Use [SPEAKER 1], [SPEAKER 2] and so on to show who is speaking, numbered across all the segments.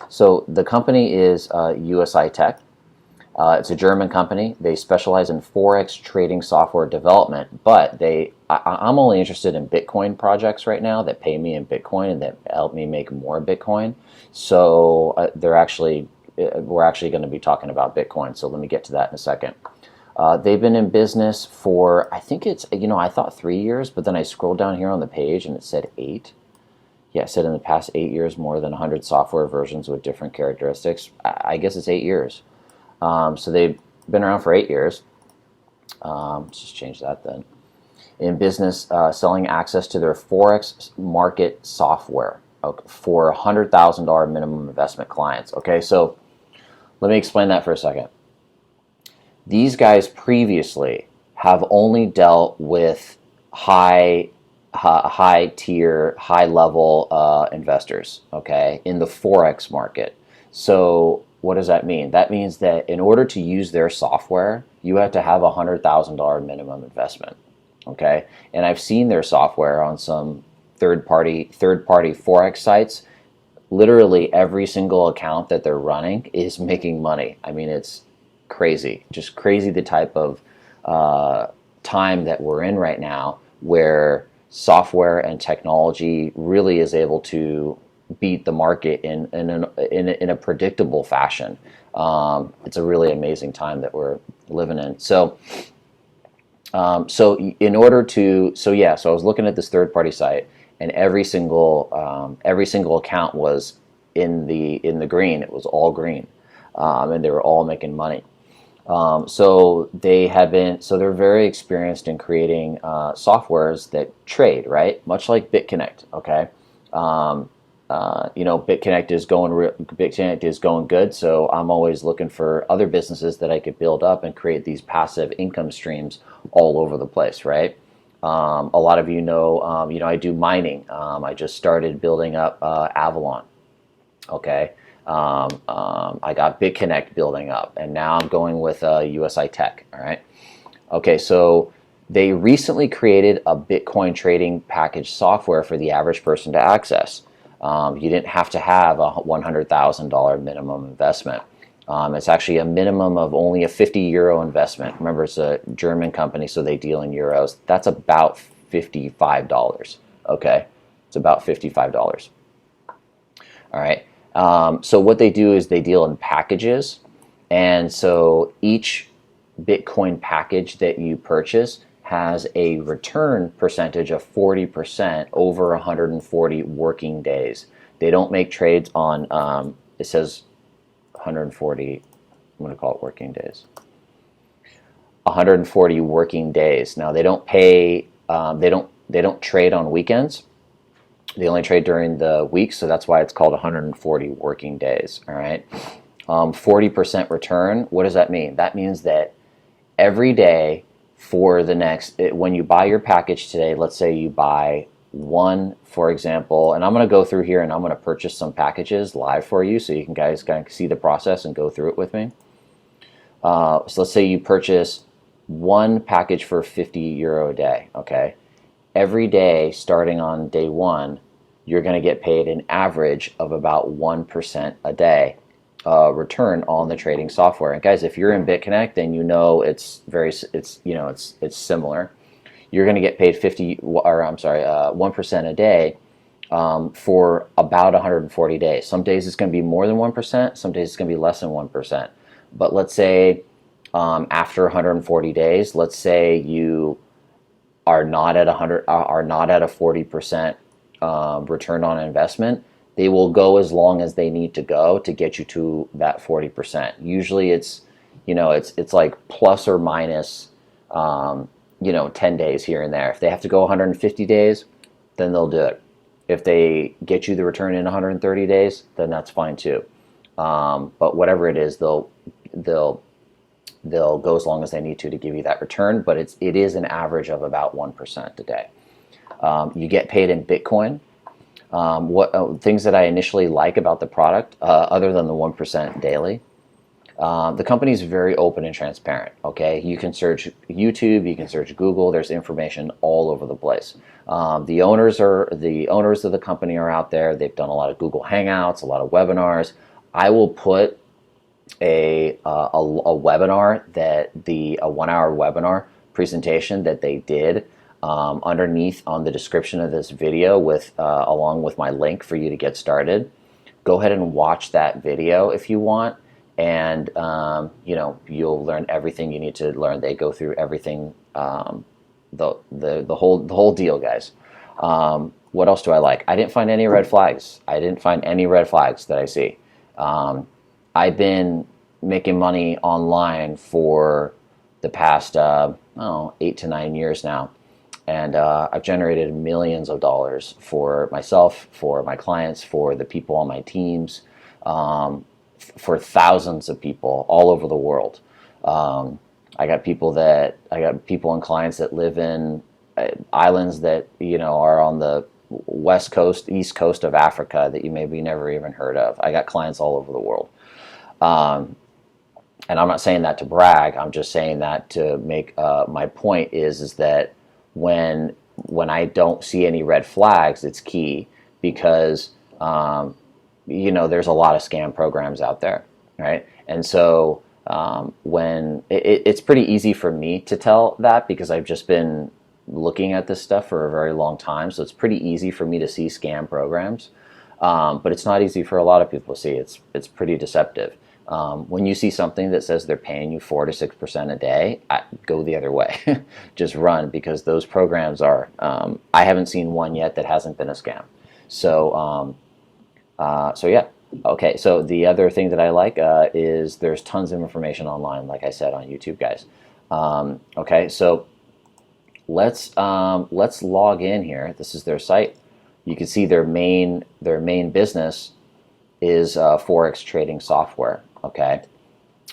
[SPEAKER 1] So the company is Usi-Tech. It's a German company. They specialize in Forex trading software development, but I'm only interested in Bitcoin projects right now that pay me in Bitcoin and that help me make more Bitcoin. So we're actually going to be talking about Bitcoin. So let me get to that in a second. They've been in business for, I think I thought 3 years, but then I scrolled down here on the page and it said 8. Yeah, it said in the past 8 years, more than 100 software versions with different characteristics. I guess it's 8 years. So they've been around for 8 years. Let's just change that then. In business, selling access to their Forex market software, okay, for $100,000 minimum investment clients. Okay, so let me explain that for a second. These guys previously have only dealt with high tier, high level investors, okay, in the Forex market. So what does that mean? That means that in order to use their software, you have to have a $100,000 minimum investment, okay? And I've seen their software on some third-party Forex sites. Literally every single account that they're running is making money. I mean, it's crazy, just crazy the type of time that we're in right now where software and technology really is able to beat the market in a predictable fashion. It's a really amazing time that we're living in. So in order to, so yeah, so I was looking at this third-party site, and every single account was in the green. It was all green, and they were all making money. So they're very experienced in creating softwares that trade, right? Much like BitConnect. Okay, BitConnect is going good. So I'm always looking for other businesses that I could build up and create these passive income streams all over the place, right? A lot of I do mining. I just started building up Avalon. Okay. I got BitConnect building up, and now I'm going with Usi-Tech. All right. Okay, so they recently created a Bitcoin trading package software for the average person to access. You didn't have to have a $100,000 minimum investment. It's actually a minimum of only a €50 investment. Remember, it's a German company, so they deal in euros. That's about $55. Okay, it's about $55. All right. So what they do is they deal in packages, and so each Bitcoin package that you purchase has a return percentage of 40% over 140 working days. They don't make trades on, it says 140, I'm going to call it working days. 140 working days. Now they don't pay, they don't trade on weekends. They only trade during the week, so that's why it's called 140 working days. All right, 40% return. What does that mean? That means that every day for the next, when you buy your package today, let's say you buy one, for example, and I'm going to go through here and I'm going to purchase some packages live for you, so you can guys kind of see the process and go through it with me. So let's say you purchase one package for €50 a day. Okay. Every day, starting on day one, you're going to get paid an average of about 1% a day return on the trading software. And guys, if you're in BitConnect, then it's similar. You're going to get paid 1% a day for about 140 days. Some days it's going to be more than 1%. Some days it's going to be less than 1%. But let's say after 140 days, let's say you are not at a 40% return on investment, they will go as long as they need to go to get you to that 40%. Usually it's like plus or minus 10 days here and there. If they have to go 150 days, then they'll do it. If they get you the return in 130 days, then that's fine too. But whatever it is, they'll go as long as they need to give you that return, but it is an average of about 1% a day. You get paid in Bitcoin. Things that I initially like about the product, other than the 1% daily, the company is very open and transparent. Okay, you can search YouTube, you can search Google. There's information all over the place. The owners of the company are out there. They've done a lot of Google Hangouts, a lot of webinars. I will put a webinar that a 1 hour webinar presentation that they did underneath on the description of this video with along with my link for you to get started. Go ahead and watch that video if you want, and you know, you'll learn everything you need to learn. They go through everything, the whole deal, guys. What else do I like? I didn't find any red flags. I didn't find any red flags that I see. I've been making money online for the past 8 to 9 years now, and I've generated millions of dollars for myself, for my clients, for the people on my teams, for thousands of people all over the world. I got people and clients that live in islands that, you know, are on the west coast, east coast of Africa that you maybe never even heard of. I got clients all over the world. And I'm not saying that to brag. I'm just saying that to make my point is that when I don't see any red flags, it's key, because you know, there's a lot of scam programs out there, right? And so when it's pretty easy for me to tell that, because I've just been looking at this stuff for a very long time, so it's pretty easy for me to see scam programs. But it's not easy for a lot of people to see. It's pretty deceptive. When you see something that says they're paying you 4 to 6% a day, go the other way. Just run, because those programs are. I haven't seen one yet that hasn't been a scam. So yeah. Okay. So the other thing that I like is there's tons of information online, like I said, on YouTube, guys. Okay. So let's log in here. This is their site. You can see their main business is forex trading software. Okay,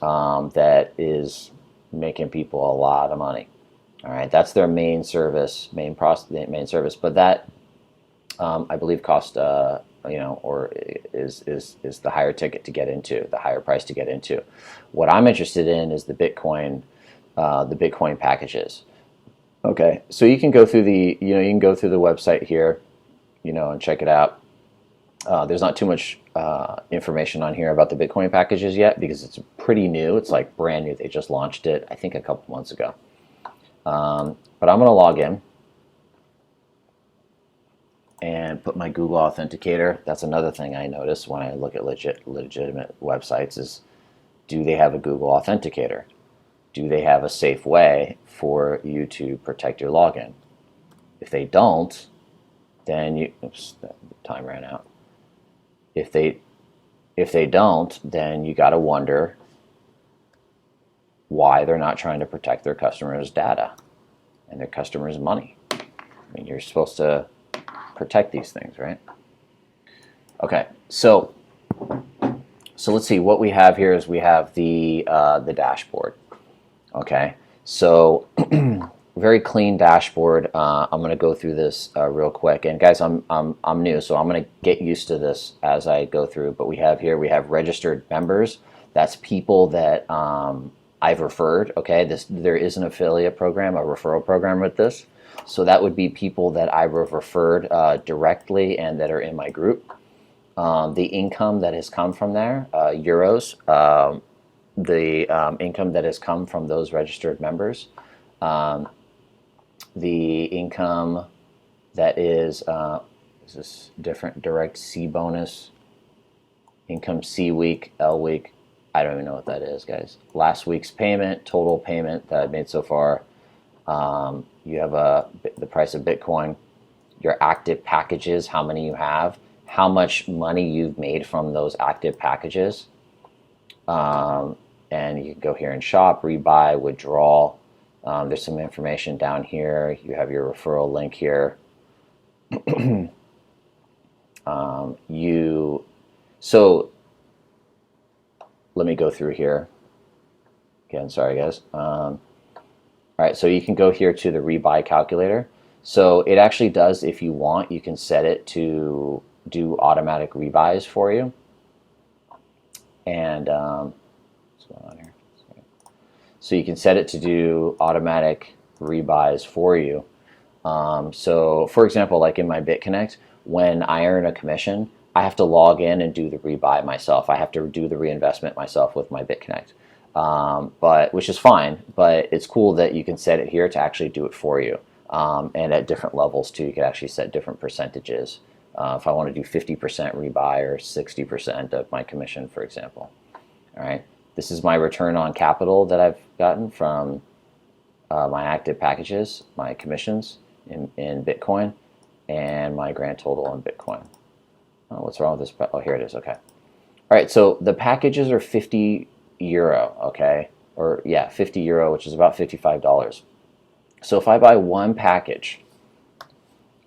[SPEAKER 1] that is making people a lot of money. All right, that's their main service, main service. But that I believe cost you know, or is the higher ticket to get into, the higher price to get into. What I'm interested in is the Bitcoin packages. Okay, so you can go through the you can go through the website here, you know, and check it out. There's not too much information on here about the Bitcoin packages yet, because it's pretty new. It's like brand new. They just launched it, I think, a couple months ago. But I'm going to log in and put my Google Authenticator. That's another thing I notice when I look at legitimate websites is, do they have a Google Authenticator? Do they have a safe way for you to protect your login? If they don't, then oops, the time ran out. If they don't, then you got to wonder why they're not trying to protect their customers' data and their customers' money. I mean, you're supposed to protect these things, right? Okay, so let's see what we have here. Is we have the dashboard. Okay, so very clean dashboard. I'm going to go through this real quick, and guys, I'm new, so I'm going to get used to this as I go through. But we have registered members. That's people that I've referred. Okay, there is an affiliate program, a referral program with this. So that would be people that I have referred directly and that are in my group. The income that has come from there, euros. The income that has come from those registered members. The income that is this different? Direct C bonus, income C week, L week. I don't even know what that is, guys. Last week's payment, total payment that I've made so far. You have the price of Bitcoin, your active packages, how many you have, how much money you've made from those active packages. And you can go here and shop, rebuy, withdraw. There's some information down here. You have your referral link here. So let me go through here. Again, sorry guys. All right, so you can go here to the rebuy calculator. So it actually does, if you want, you can set it to do automatic rebuys for you. And what's going on here? So you can set it to do automatic rebuys for you. So for example, like in my BitConnect, when I earn a commission, I have to log in and do the rebuy myself. I have to do the reinvestment myself with my BitConnect, but which is fine. But it's cool that you can set it here to actually do it for you, and at different levels too. You can actually set different percentages. If I want to do 50% rebuy or 60% of my commission, for example. All right. This is my return on capital that I've gotten from my active packages, my commissions in Bitcoin, and my grand total in Bitcoin. Oh, what's wrong with this? Oh, here it is. Okay. All right. So the packages are €50. Okay. Or yeah, €50, which is about $55. So if I buy one package,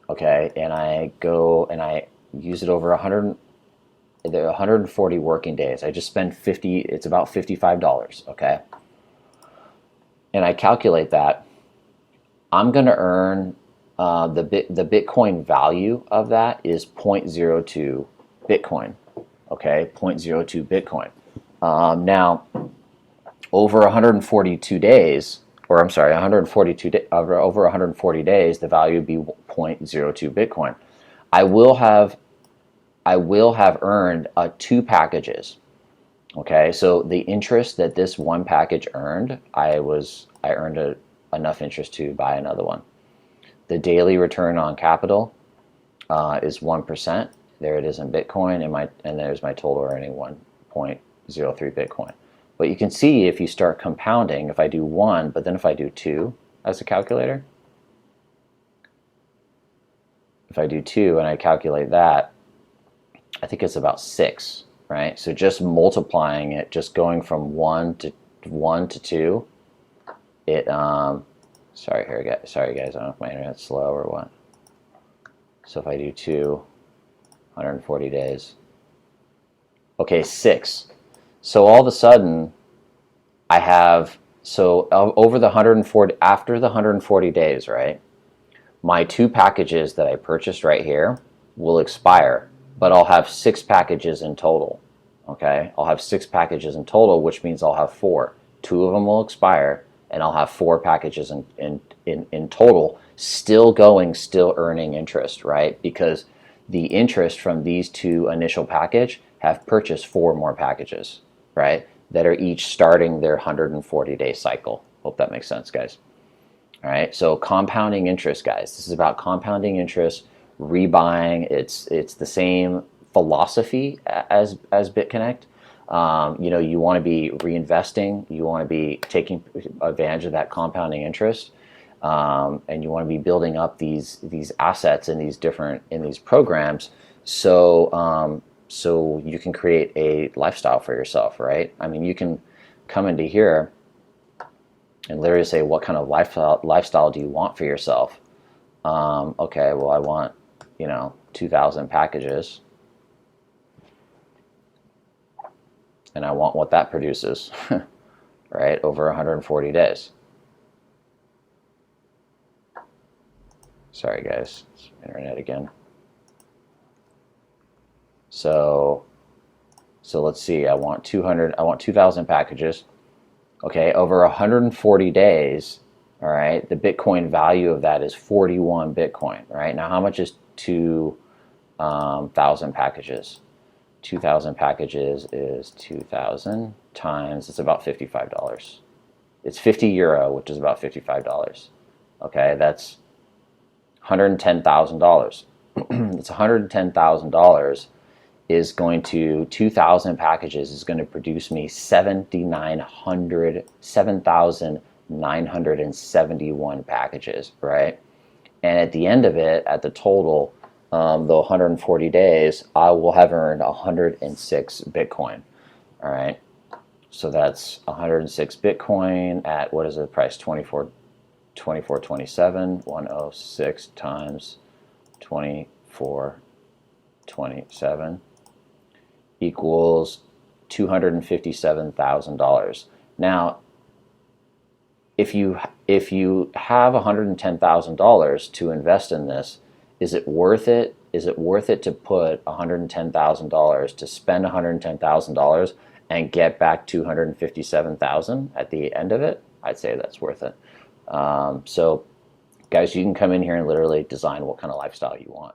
[SPEAKER 1] okay, and I go and I use it over 140 working days, I just spend 50. It's about $55. Okay. And I calculate that, I'm going to earn the Bitcoin value of that is 0.02 Bitcoin. Okay, 0.02 Bitcoin. Now, over 142 days, or I'm sorry, 142 over 140 days, the value would be 0.02 Bitcoin. I will have earned 2 packages. Okay, so the interest that this one package earned, I earned enough interest to buy another one. The daily return on capital is 1%. There it is in Bitcoin, and there's my total earning 1.03 Bitcoin. But you can see if you start compounding, if I do 1, but then if I do 2 as a calculator, if I do 2 and I calculate that, I think it's about 6. Right, so just multiplying it, just going from 1 to 2, it sorry guys, I don't know if my internet's slow or what. So if I do 2, 140 days, okay, 6. So all of a sudden, I have over the 140 after the 140 days, right? My 2 packages that I purchased right here will expire. But I'll have 6 packages in total. Okay, I'll have 6 packages in total, which means I'll have 4. 2 of them will expire, and I'll have 4 packages in total, still earning interest, right? Because the interest from these 2 initial package have purchased 4 more packages, right? That are each starting their 140-day cycle. Hope that makes sense, guys. All right, so compounding interest, guys. This is about compounding interest. Rebuying, it's the same philosophy as BitConnect. You want to be reinvesting, you want to be taking advantage of that compounding interest, and you want to be building up these assets in these programs, so you can create a lifestyle for yourself, right? I mean, you can come into here and literally say, what kind of lifestyle do you want for yourself? Okay, well, I want 2,000 packages, and I want what that produces, right, over 140 days. Sorry guys, it's internet again. So let's see, I want 2,000 packages. Okay, over 140 days, all right, the Bitcoin value of that is 41 Bitcoin, right? Now, how much is 2,000 packages? 2,000 packages is 2,000 times, it's about $55. It's €50, which is about $55. Okay, that's $110,000. It's $110,000 is going to 2,000 packages is going to produce me 7,971 packages, right? And at the end of it, at the total, the 140 days, I will have earned 106 Bitcoin. All right, so that's 106 Bitcoin at, what is the price? 24.27. 106 times 24.27 equals $257,000. Now, if you have $110,000 to invest in this, is it worth it? Is it worth it to put $110,000 to spend $110,000 and get back $257,000 at the end of it? I'd say that's worth it. So, guys, you can come in here and literally design what kind of lifestyle you want.